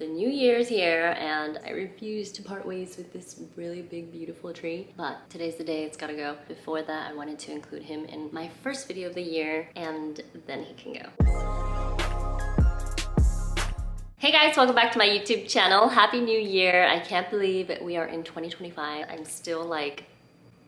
The new year's here and I refuse to part ways with this really big, beautiful tree. But today's the day it's gotta go. Before that, I wanted to include him in my first video of the year and then he can go. Hey guys, welcome back to my YouTube channel. Happy New Year. I can't believe we are in 2025. I'm still like,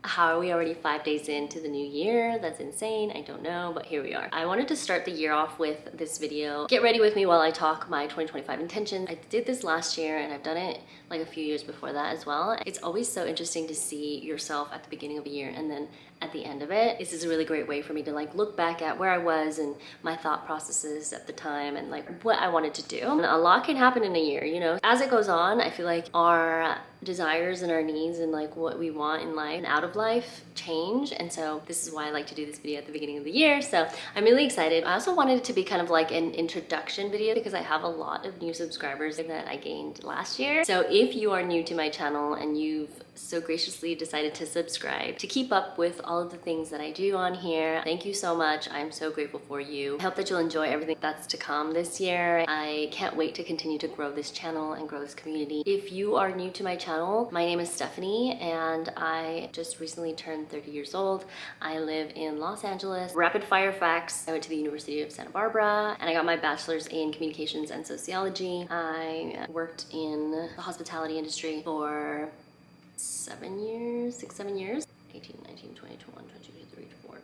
how are we already 5 days into the new year? That's insane. I don't know, but here we are. I wanted to start the year off with this video. Get ready with me while I talk my 2025 intentions. I did this last year and I've done it like a few years before that as well. It's always so interesting to see yourself at the beginning of a year and then at the end of it. This is a really great way for me to like look back at where I was and my thought processes at the time and like what I wanted to do. And a lot can happen in a year, you know? As it goes on, I feel like our desires and our needs and like what we want in life and out of life change. And so this is why I like to do this video at the beginning of the year. So I'm really excited. I also wanted it to be kind of like an introduction video because I have a lot of new subscribers that I gained last year. So if you are new to my channel and you've so graciously decided to subscribe to keep up with all of the things that I do on here, thank you so much. I'm so grateful for you. I hope that you'll enjoy everything that's to come this year. I can't wait to continue to grow this channel and grow this community. If you are new to my channel, my name is Stephanie and I just recently turned 30 years old. I live in Los Angeles. Rapid fire facts: I went to the University of Santa Barbara and I got my bachelor's in communications and sociology. I worked in the hospitality industry for 7 years, 6-7 years, 18, 19, 20, 21, 22, 23, 24.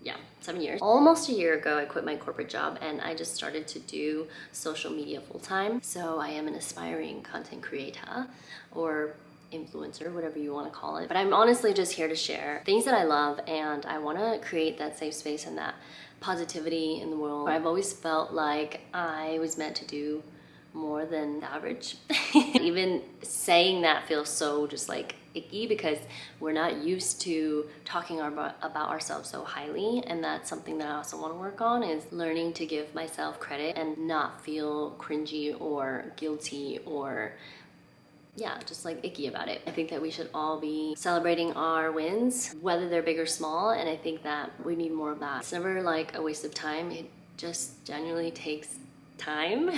Yeah, 7 years. Almost a year ago, I quit my corporate job and I just started to do social media full-time. So I am an aspiring content creator or influencer, whatever you want to call it. But I'm honestly just here to share things that I love and I want to create that safe space and that positivity in the world. I've always felt like I was meant to do more than average. Even saying that feels so just like icky because we're not used to talking about ourselves so highly, and that's something that I also want to work on, is learning to give myself credit and not feel cringy or guilty or yeah, just like icky about it. I think that we should all be celebrating our wins, whether they're big or small, and I think that we need more of that. It's never like a waste of time. It just genuinely takes time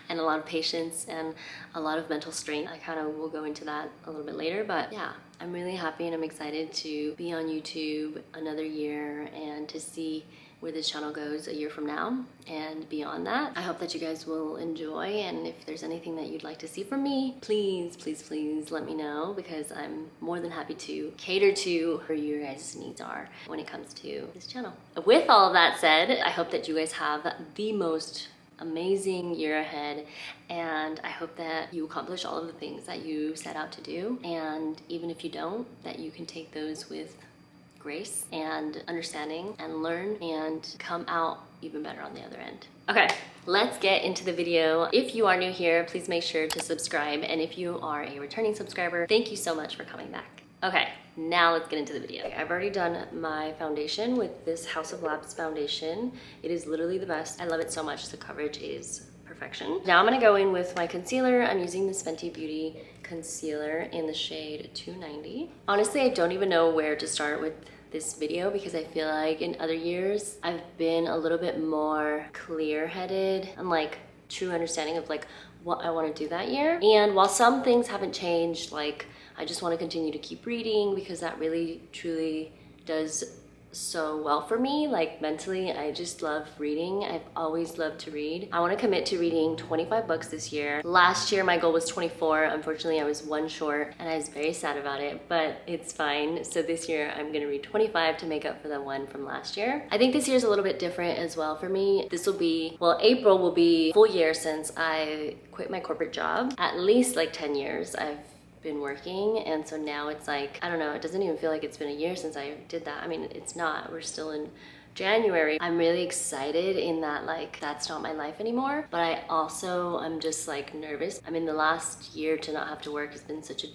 and a lot of patience and a lot of mental strength. I kind of will go into that a little bit later, but yeah, I'm really happy and I'm excited to be on YouTube another year and to see where this channel goes a year from now and beyond that. I hope that you guys will enjoy, and if there's anything that you'd like to see from me, please, please, please let me know because I'm more than happy to cater to where your guys' needs are when it comes to this channel. With all of that said, I hope that you guys have the most amazing year ahead, and I hope that you accomplish all of the things that you set out to do, and even if you don't, that you can take those with grace and understanding and learn and come out even better on the other end. Okay, let's get into the video. If you are new here, please make sure to subscribe, and if you are a returning subscriber, thank you so much for coming back. Okay, now let's get into the video. I've already done my foundation with this House of Labs foundation. It is literally the best. I love it so much. The coverage is perfection. Now I'm gonna go in with my concealer. I'm using this Fenty Beauty concealer in the shade 290. Honestly, I don't even know where to start with this video because I feel like in other years I've been a little bit more clear-headed and like true understanding of like what I want to do that year. And while some things haven't changed, like I just want to continue to keep reading because that really truly does so well for me. Like mentally, I just love reading. I've always loved to read. I want to commit to reading 25 books this year. Last year my goal was 24. Unfortunately, I was one short and I was very sad about it, but it's fine. So this year I'm gonna read 25 to make up for the one from last year. I think this year's a little bit different as well for me. This will be, well, April will be a full year since I quit my corporate job. At least like 10 years I've been working, and so now it's like, I don't know, it doesn't even feel like it's been a year since I did that. I mean, it's not. We're still in January. I'm really excited in that like that's not my life anymore, but I'm just like nervous. I mean, the last year to not have to work has been such a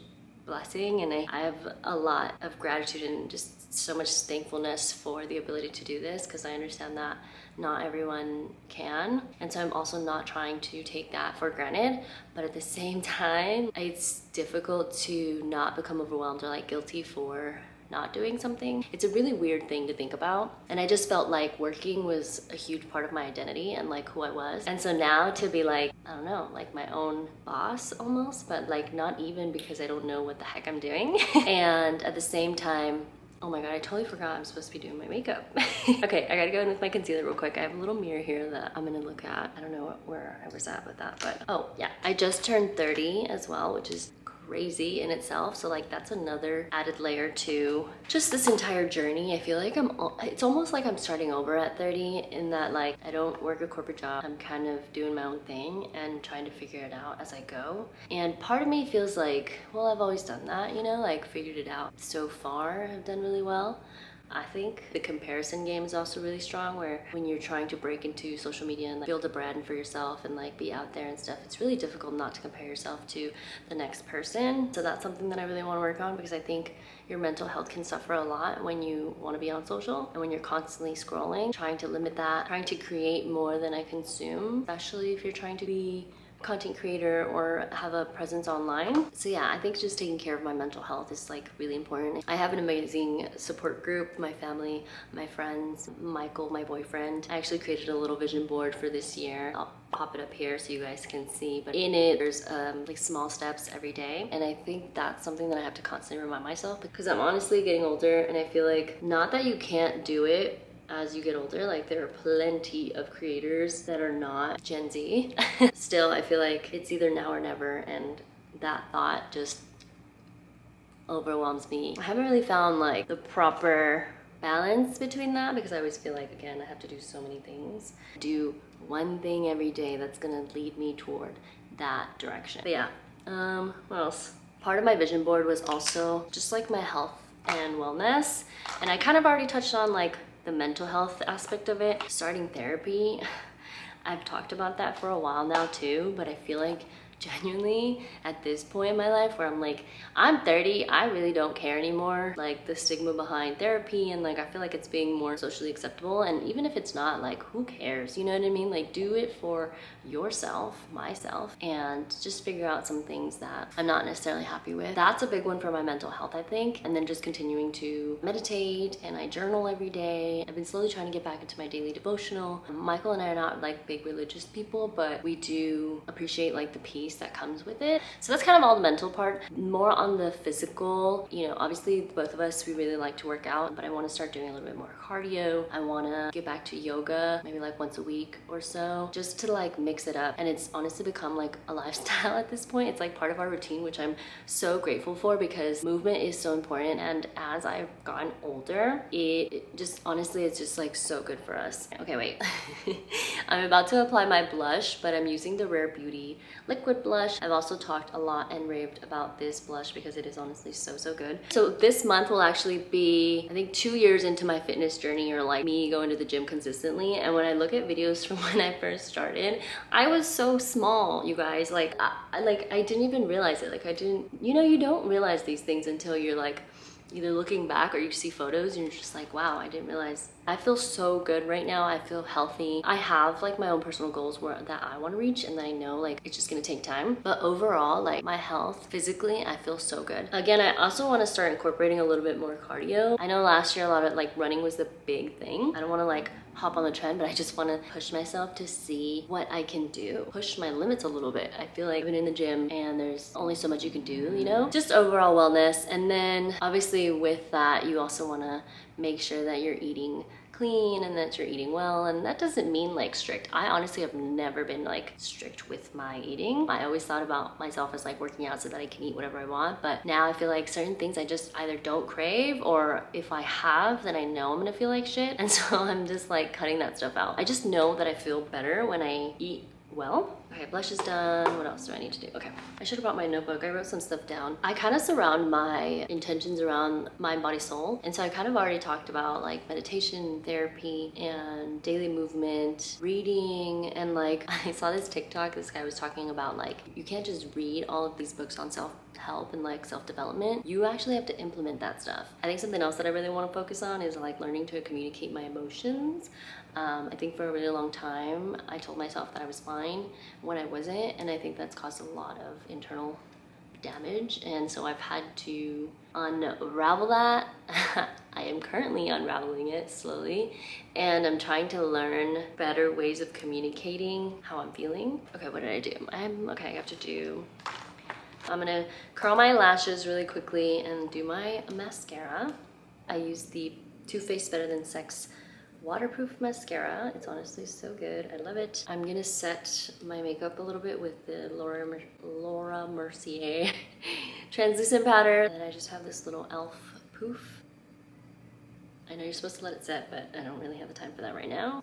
blessing, and I have a lot of gratitude and just so much thankfulness for the ability to do this because I understand that not everyone can, and so I'm also not trying to take that for granted, but at the same time it's difficult to not become overwhelmed or like guilty for not doing something. It's a really weird thing to think about. And I just felt like working was a huge part of my identity and like who I was. And so now to be like, I don't know, like my own boss almost, but like not even, because I don't know what the heck I'm doing. And at the same time, oh my god, I totally forgot I'm supposed to be doing my makeup. Okay, I gotta go in with my concealer real quick. I have a little mirror here that I'm gonna look at. I don't know where I was at with that, but oh yeah. I just turned 30 as well, which is crazy in itself. So like that's another added layer to just this entire journey. I feel like it's almost like I'm starting over at 30 in that like I don't work a corporate job. I'm kind of doing my own thing and trying to figure it out as I go. And part of me feels like, well, I've always done that, you know, like figured it out so far. I've done really well. I think the comparison game is also really strong, where when you're trying to break into social media and like, build a brand for yourself and like be out there and stuff, it's really difficult not to compare yourself to the next person. So that's something that I really want to work on, because I think your mental health can suffer a lot when you want to be on social and when you're constantly scrolling. Trying to limit that, trying to create more than I consume, especially if you're trying to be content creator or have a presence online. So yeah, I think just taking care of my mental health is like really important. I have an amazing support group, my family, my friends, Michael, my boyfriend. I actually created a little vision board for this year. I'll pop it up here so you guys can see, but in it there's like small steps every day, and I think that's something that I have to constantly remind myself, because I'm honestly getting older and I feel like, not that you can't do it as you get older, like there are plenty of creators that are not Gen Z. Still, I feel like it's either now or never, and that thought just overwhelms me. I haven't really found like the proper balance between that, because I always feel like, again, I have to do so many things. Do one thing every day that's gonna lead me toward that direction. But yeah, what else? Part of my vision board was also just like my health and wellness, and I kind of already touched on like the mental health aspect of it. Starting therapy, I've talked about that for a while now too, but I feel like genuinely at this point in my life where I'm like, I'm 30, I really don't care anymore. Like the stigma behind therapy, and like I feel like it's being more socially acceptable, and even if it's not, like who cares, you know what I mean? Like do it for yourself, myself, and just figure out some things that I'm not necessarily happy with. That's a big one for my mental health, I think. And then just continuing to meditate, and I journal every day. I've been slowly trying to get back into my daily devotional. Michael and I are not like big religious people, but we do appreciate like the peace that comes with it. So that's kind of all the mental part. More on the physical, you know, obviously both of us, we really like to work out, but I want to start doing a little bit more cardio. I want to get back to yoga, maybe like once a week or so, just to like mix it up. And it's honestly become like a lifestyle at this point. It's like part of our routine, which I'm so grateful for, because movement is so important. And as I've gotten older, it just honestly, it's just like so good for us. Okay, wait. I'm about to apply my blush, but I'm using the Rare Beauty liquid blush. I've also talked a lot and raved about this blush because it is honestly so good. So this month will actually be, I think, 2 years into my fitness journey, or like me going to the gym consistently. And when I look at videos from when I first started, I was so small, you guys. Like I didn't even realize it. Like I didn't, you know, you don't realize these things until you're like either looking back or you see photos and you're just like, wow, I didn't realize. I feel so good right now. I feel healthy. I have like my own personal goals that I want to reach, and I know like it's just gonna take time. But overall, like my health physically, I feel so good. Again, I also want to start incorporating a little bit more cardio. I know last year a lot of like running was the big thing. I don't want to like hop on the trend, but I just want to push myself to see what I can do. Push my limits a little bit. I feel like I've been in the gym and there's only so much you can do, you know? Just overall wellness. And then obviously with that, you also want to make sure that you're eating clean and that you're eating well, and that doesn't mean like strict. I honestly have never been like strict with my eating. I always thought about myself as like working out so that I can eat whatever I want, but now I feel like certain things I just either don't crave, or if I have, then I know I'm gonna feel like shit, and so I'm just like cutting that stuff out. I just know that I feel better when I eat well. Okay, blush is done. What else do I need to do? Okay, I should have brought my notebook. I wrote some stuff down. I kind of surround my intentions around mind, body, soul. And so I kind of already talked about like meditation, therapy, and daily movement, reading, and like I saw this TikTok, this guy was talking about like, you can't just read all of these books on self-help and like self-development. You actually have to implement that stuff. I think something else that I really want to focus on is like learning to communicate my emotions. I think for a really long time, I told myself that I was fine when I wasn't, and I think that's caused a lot of internal damage, and so I've had to unravel that. I am currently unraveling it slowly, and I'm trying to learn better ways of communicating how I'm feeling. Okay, what did I do? I'm gonna curl my lashes really quickly and do my mascara. I use the Too Faced Better Than Sex waterproof mascara. It's honestly so good. I love it. I'm gonna set my makeup a little bit with the Laura Mercier translucent powder. And then I just have this little e.l.f. poof. I know you're supposed to let it set, but I don't really have the time for that right now.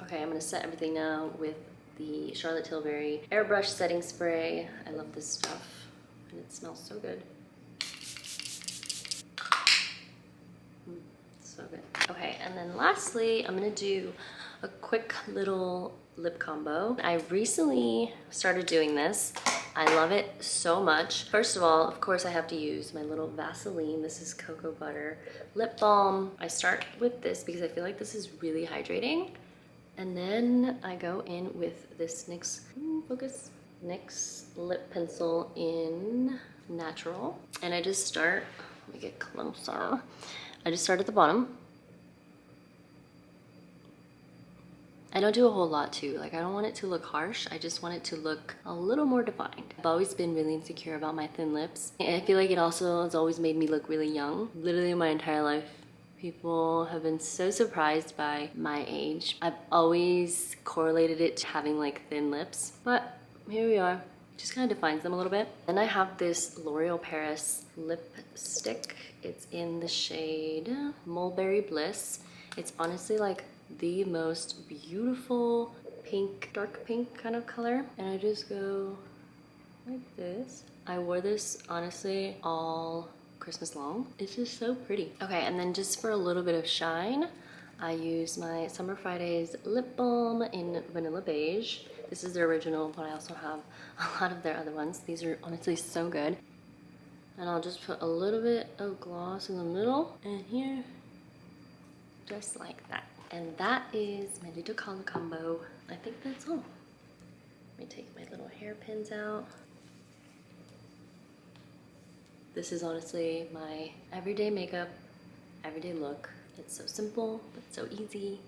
Okay, I'm gonna set everything now with the Charlotte Tilbury Airbrush Setting Spray. I love this stuff, and it smells so good. So good. Okay, and then lastly, I'm gonna do a quick little lip combo. I recently started doing this. I love it so much. First of all, of course, I have to use my little Vaseline. This is Cocoa Butter Lip Balm. I start with this because I feel like this is really hydrating. And then I go in with this NYX lip pencil in Natural. And I just start, let me get closer. I just start at the bottom. I don't do a whole lot too. Like, I don't want it to look harsh. I just want it to look a little more defined. I've always been really insecure about my thin lips. And I feel like it also has always made me look really young. Literally my entire life, people have been so surprised by my age. I've always correlated it to having like thin lips, but here we are. Just kind of defines them a little bit. Then I have this L'Oreal Paris lipstick. It's in the shade Mulberry Bliss. It's honestly like the most beautiful pink, dark pink kind of color. And I just go like this. I wore this honestly all Christmas long. It's just so pretty. Okay, and then just for a little bit of shine, I use my Summer Fridays lip balm in Vanilla Beige. This is the original, but I also have a lot of their other ones. These are honestly so good. And I'll just put a little bit of gloss in the middle and here, just like that. And that is my little color combo. I think that's all. Let me take my little hairpins out. This is honestly my everyday makeup, everyday look. It's so simple, but so easy.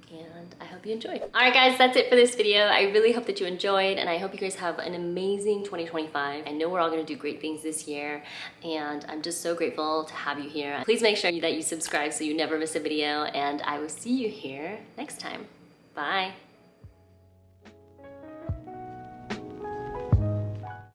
And I hope you enjoyed. All right, guys, that's it for this video. I really hope that you enjoyed, and I hope you guys have an amazing 2025. I know we're all gonna do great things this year, and I'm just so grateful to have you here. Please make sure that you subscribe so you never miss a video, and I will see you here next time. Bye.